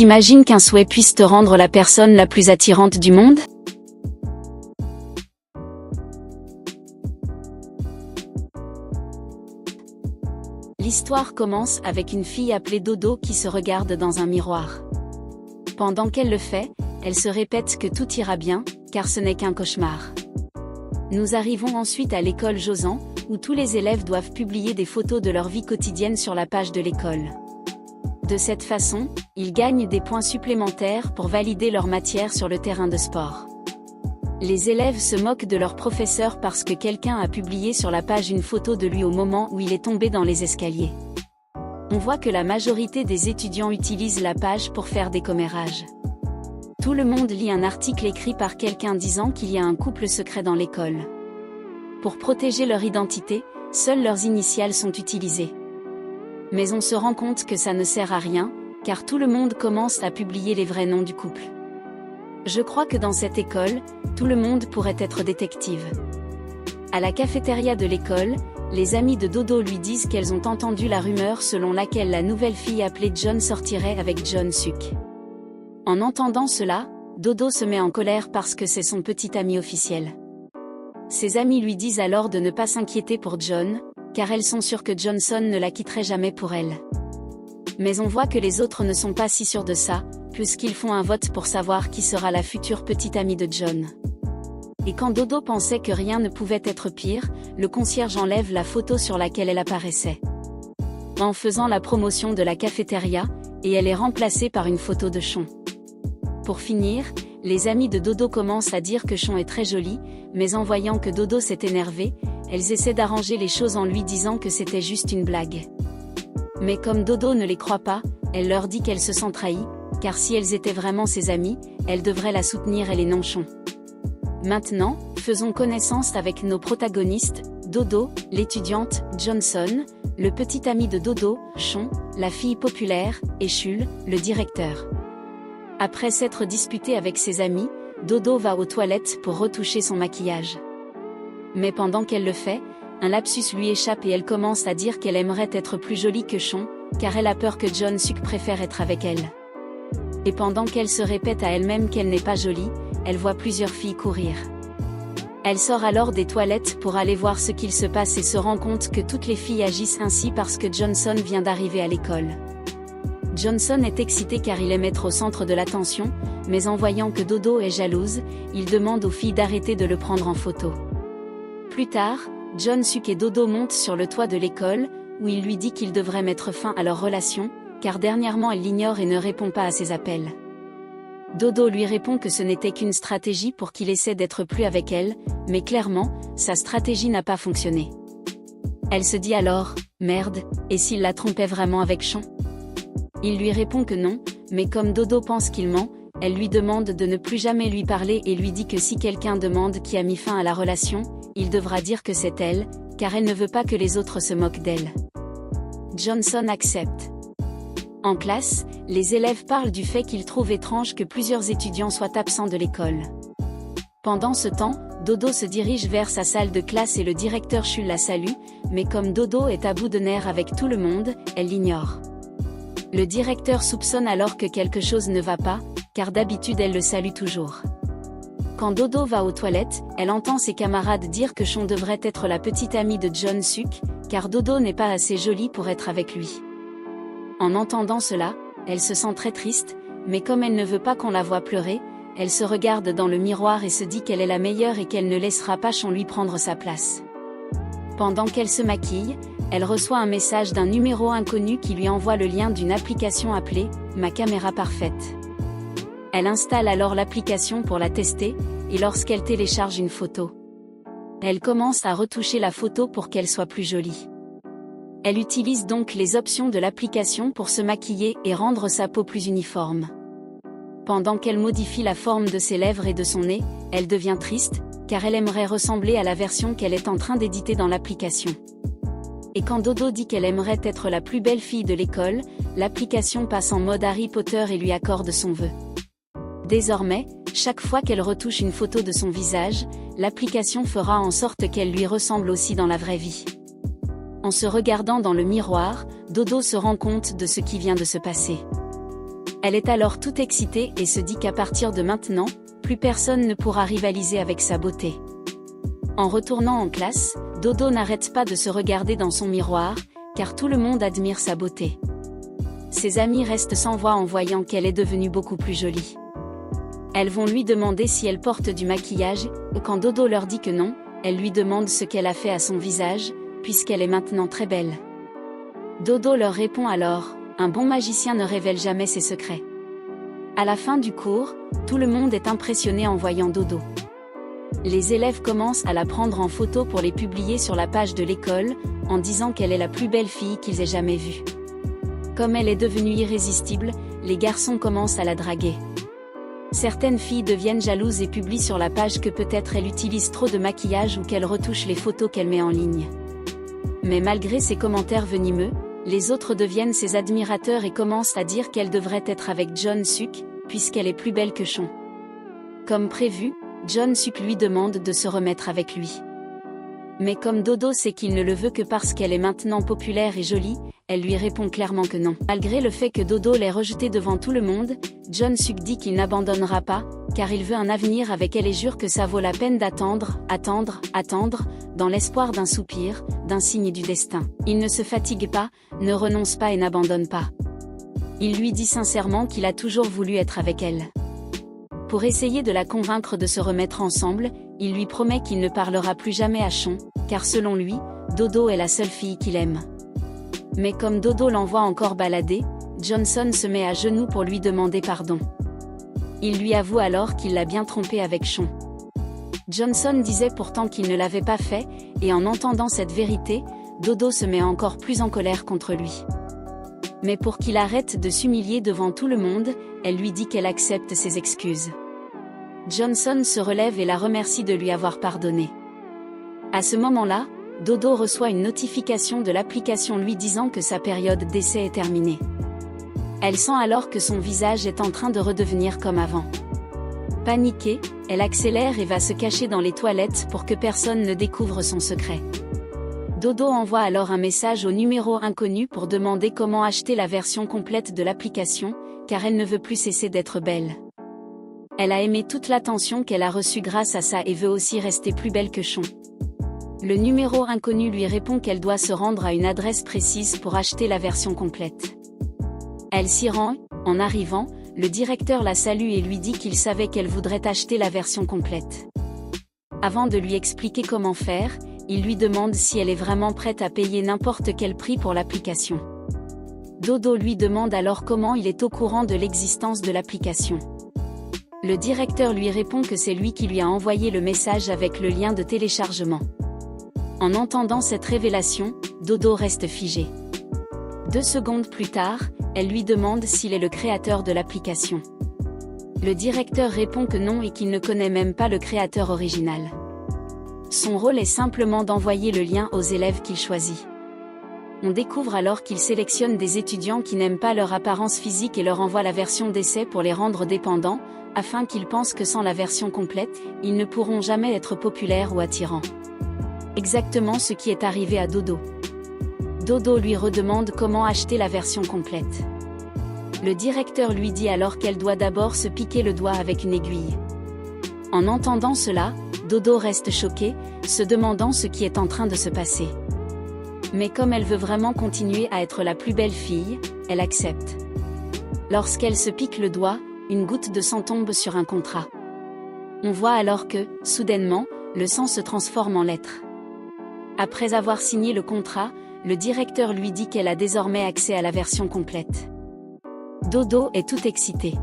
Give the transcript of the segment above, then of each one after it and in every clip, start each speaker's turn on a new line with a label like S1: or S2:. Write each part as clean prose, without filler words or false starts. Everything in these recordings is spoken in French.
S1: T'imagines qu'un souhait puisse te rendre la personne la plus attirante du monde? L'histoire commence avec une fille appelée Dodo qui se regarde dans un miroir. Pendant qu'elle le fait, elle se répète que tout ira bien, car ce n'est qu'un cauchemar. Nous arrivons ensuite à l'école Josan, où tous les élèves doivent publier des photos de leur vie quotidienne sur la page de l'école. De cette façon, ils gagnent des points supplémentaires pour valider leur matière sur le terrain de sport. Les élèves se moquent de leur professeur parce que quelqu'un a publié sur la page une photo de lui au moment où il est tombé dans les escaliers. On voit que la majorité des étudiants utilisent la page pour faire des commérages. Tout le monde lit un article écrit par quelqu'un disant qu'il y a un couple secret dans l'école. Pour protéger leur identité, seules leurs initiales sont utilisées. Mais on se rend compte que ça ne sert à rien, car tout le monde commence à publier les vrais noms du couple. Je crois que dans cette école, tout le monde pourrait être détective. À la cafétéria de l'école, les amies de Dodo lui disent qu'elles ont entendu la rumeur selon laquelle la nouvelle fille appelée John sortirait avec John Suk. En entendant cela, Dodo se met en colère parce que c'est son petit ami officiel. Ses amis lui disent alors de ne pas s'inquiéter pour John, car elles sont sûres que Johnson ne la quitterait jamais pour elle. Mais on voit que les autres ne sont pas si sûrs de ça, puisqu'ils font un vote pour savoir qui sera la future petite amie de John. Et quand Dodo pensait que rien ne pouvait être pire, le concierge enlève la photo sur laquelle elle apparaissait. En faisant la promotion de la cafétéria, et elle est remplacée par une photo de Sean. Pour finir, les amis de Dodo commencent à dire que Sean est très joli, mais en voyant que Dodo s'est énervé, elles essaient d'arranger les choses en lui disant que c'était juste une blague. Mais comme Dodo ne les croit pas, elle leur dit qu'elle se sent trahie, car si elles étaient vraiment ses amies, elle devrait la soutenir elle et non Sean. Maintenant, faisons connaissance avec nos protagonistes, Dodo, l'étudiante, Johnson, le petit ami de Dodo, Sean, la fille populaire, et Shul, le directeur. Après s'être disputé avec ses amis, Dodo va aux toilettes pour retoucher son maquillage. Mais pendant qu'elle le fait, un lapsus lui échappe et elle commence à dire qu'elle aimerait être plus jolie que Sean, car elle a peur que John Suk préfère être avec elle. Et pendant qu'elle se répète à elle-même qu'elle n'est pas jolie, elle voit plusieurs filles courir. Elle sort alors des toilettes pour aller voir ce qu'il se passe et se rend compte que toutes les filles agissent ainsi parce que Johnson vient d'arriver à l'école. Johnson est excité car il aime être au centre de l'attention, mais en voyant que Dodo est jalouse, il demande aux filles d'arrêter de le prendre en photo. Plus tard, John Suk et Dodo montent sur le toit de l'école, où il lui dit qu'il devrait mettre fin à leur relation, car dernièrement elle l'ignore et ne répond pas à ses appels. Dodo lui répond que ce n'était qu'une stratégie pour qu'il essaie d'être plus avec elle, mais clairement, sa stratégie n'a pas fonctionné. Elle se dit alors, merde, et s'il la trompait vraiment avec Sean? Il lui répond que non, mais comme Dodo pense qu'il ment, elle lui demande de ne plus jamais lui parler et lui dit que si quelqu'un demande qui a mis fin à la relation, il devra dire que c'est elle, car elle ne veut pas que les autres se moquent d'elle. Johnson accepte. En classe, les élèves parlent du fait qu'ils trouvent étrange que plusieurs étudiants soient absents de l'école. Pendant ce temps, Dodo se dirige vers sa salle de classe et le directeur Shul la salue, mais comme Dodo est à bout de nerfs avec tout le monde, elle l'ignore. Le directeur soupçonne alors que quelque chose ne va pas, car d'habitude elle le salue toujours. Quand Dodo va aux toilettes, elle entend ses camarades dire que Sean devrait être la petite amie de John Suk, car Dodo n'est pas assez jolie pour être avec lui. En entendant cela, elle se sent très triste, mais comme elle ne veut pas qu'on la voie pleurer, elle se regarde dans le miroir et se dit qu'elle est la meilleure et qu'elle ne laissera pas Sean lui prendre sa place. Pendant qu'elle se maquille, elle reçoit un message d'un numéro inconnu qui lui envoie le lien d'une application appelée « Ma caméra parfaite ». Elle installe alors l'application pour la tester, et lorsqu'elle télécharge une photo, elle commence à retoucher la photo pour qu'elle soit plus jolie. Elle utilise donc les options de l'application pour se maquiller et rendre sa peau plus uniforme. Pendant qu'elle modifie la forme de ses lèvres et de son nez, elle devient triste, car elle aimerait ressembler à la version qu'elle est en train d'éditer dans l'application. Et quand Dodo dit qu'elle aimerait être la plus belle fille de l'école, l'application passe en mode Harry Potter et lui accorde son vœu. Désormais, chaque fois qu'elle retouche une photo de son visage, l'application fera en sorte qu'elle lui ressemble aussi dans la vraie vie. En se regardant dans le miroir, Dodo se rend compte de ce qui vient de se passer. Elle est alors toute excitée et se dit qu'à partir de maintenant, plus personne ne pourra rivaliser avec sa beauté. En retournant en classe, Dodo n'arrête pas de se regarder dans son miroir, car tout le monde admire sa beauté. Ses amis restent sans voix en voyant qu'elle est devenue beaucoup plus jolie. Elles vont lui demander si elle porte du maquillage, et quand Dodo leur dit que non, elles lui demandent ce qu'elle a fait à son visage, puisqu'elle est maintenant très belle. Dodo leur répond alors, un bon magicien ne révèle jamais ses secrets. À la fin du cours, tout le monde est impressionné en voyant Dodo. Les élèves commencent à la prendre en photo pour les publier sur la page de l'école, en disant qu'elle est la plus belle fille qu'ils aient jamais vue. Comme elle est devenue irrésistible, les garçons commencent à la draguer. Certaines filles deviennent jalouses et publient sur la page que peut-être elle utilise trop de maquillage ou qu'elle retouche les photos qu'elle met en ligne. Mais malgré ces commentaires venimeux, les autres deviennent ses admirateurs et commencent à dire qu'elle devrait être avec Jong-suk, puisqu'elle est plus belle que Chon. Comme prévu, Jong-suk lui demande de se remettre avec lui. Mais comme Dodo sait qu'il ne le veut que parce qu'elle est maintenant populaire et jolie, elle lui répond clairement que non. Malgré le fait que Dodo l'ait rejetée devant tout le monde, Jong-suk dit qu'il n'abandonnera pas, car il veut un avenir avec elle et jure que ça vaut la peine d'attendre, dans l'espoir d'un soupir, d'un signe du destin. Il ne se fatigue pas, ne renonce pas et n'abandonne pas. Il lui dit sincèrement qu'il a toujours voulu être avec elle. Pour essayer de la convaincre de se remettre ensemble, il lui promet qu'il ne parlera plus jamais à Chon, car selon lui, Dodo est la seule fille qu'il aime. Mais comme Dodo l'envoie encore balader, Johnson se met à genoux pour lui demander pardon. Il lui avoue alors qu'il l'a bien trompé avec Chon. Johnson disait pourtant qu'il ne l'avait pas fait, et en entendant cette vérité, Dodo se met encore plus en colère contre lui. Mais pour qu'il arrête de s'humilier devant tout le monde, elle lui dit qu'elle accepte ses excuses. Johnson se relève et la remercie de lui avoir pardonné. À ce moment-là, Dodo reçoit une notification de l'application lui disant que sa période d'essai est terminée. Elle sent alors que son visage est en train de redevenir comme avant. Paniquée, elle accélère et va se cacher dans les toilettes pour que personne ne découvre son secret. Dodo envoie alors un message au numéro inconnu pour demander comment acheter la version complète de l'application, car elle ne veut plus cesser d'être belle. Elle a aimé toute l'attention qu'elle a reçue grâce à ça et veut aussi rester plus belle que Chon. Le numéro inconnu lui répond qu'elle doit se rendre à une adresse précise pour acheter la version complète. Elle s'y rend, en arrivant, le directeur la salue et lui dit qu'il savait qu'elle voudrait acheter la version complète. Avant de lui expliquer comment faire, il lui demande si elle est vraiment prête à payer n'importe quel prix pour l'application. Dodo lui demande alors comment il est au courant de l'existence de l'application. Le directeur lui répond que c'est lui qui lui a envoyé le message avec le lien de téléchargement. En entendant cette révélation, Dodo reste figé. 2 secondes plus tard, elle lui demande s'il est le créateur de l'application. Le directeur répond que non et qu'il ne connaît même pas le créateur original. Son rôle est simplement d'envoyer le lien aux élèves qu'il choisit. On découvre alors qu'il sélectionne des étudiants qui n'aiment pas leur apparence physique et leur envoie la version d'essai pour les rendre dépendants, afin qu'ils pensent que sans la version complète, ils ne pourront jamais être populaires ou attirants. Exactement ce qui est arrivé à Dodo. Dodo lui redemande comment acheter la version complète. Le directeur lui dit alors qu'elle doit d'abord se piquer le doigt avec une aiguille. En entendant cela, Dodo reste choquée, se demandant ce qui est en train de se passer. Mais comme elle veut vraiment continuer à être la plus belle fille, elle accepte. Lorsqu'elle se pique le doigt, une goutte de sang tombe sur un contrat. On voit alors que, soudainement, le sang se transforme en lettres. Après avoir signé le contrat, le directeur lui dit qu'elle a désormais accès à la version complète. Dodo est toute excitée.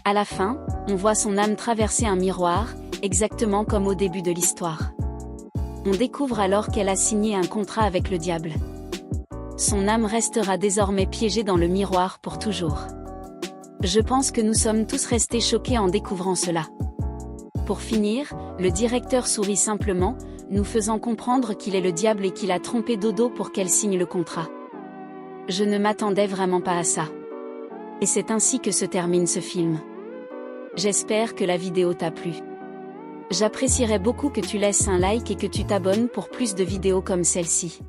S1: À la fin, on voit son âme traverser un miroir, exactement comme au début de l'histoire. On découvre alors qu'elle a signé un contrat avec le diable. Son âme restera désormais piégée dans le miroir pour toujours. Je pense que nous sommes tous restés choqués en découvrant cela. Pour finir, le directeur sourit simplement, nous faisant comprendre qu'il est le diable et qu'il a trompé Dodo pour qu'elle signe le contrat. Je ne m'attendais vraiment pas à ça. Et c'est ainsi que se termine ce film. J'espère que la vidéo t'a plu. J'apprécierais beaucoup que tu laisses un like et que tu t'abonnes pour plus de vidéos comme celle-ci.